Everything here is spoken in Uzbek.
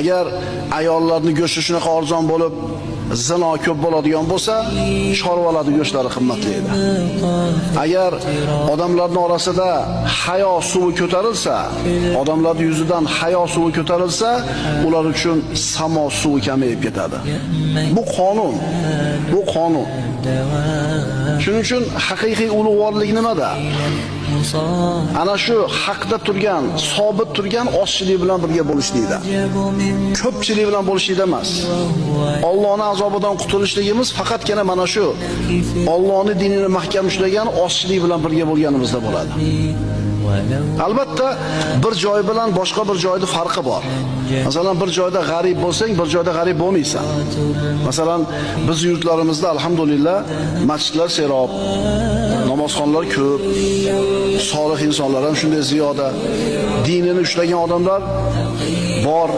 Agar ayollarning go'shti shunaqa arzon bo'lib, zino ko'p bo'ladigan bo'lsa, chorvalarning go'shtlari qimmatli edi. Agar odamlarning orasida hayo suvi ko'tarilsa, odamlarning yuzidan hayo suvi ko'tarilsa, ular uchun samo suvi kamayib ketadi. Bu qonun. Bu qonun. Shuning uchun haqiqiy ulug'vorlik nimada? Ana shu haqda turgan, sobit turgan ozchilik bilan birga bo'lishlikda. Ko'pchilik bilan bo'lishlikda emas. Allohning azobidan qutulishligimiz faqatgina mana shu Allohning dinini mahkam ushlagan ozchilik bilan birga bo'lganimizda bo'ladi. Albatta bir joy bilan boshqa bir joyda farqi bor. Masalan, bir joyda g'arib bo'lsang, bir joyda g'arib bo'lmaysan. Masalan, biz yurtlarimizda alhamdulillah masjidlar serob, namozxonlar ko'p, solih insonlar ham shunday ziyoda, dinini ushlagan odamlar bor.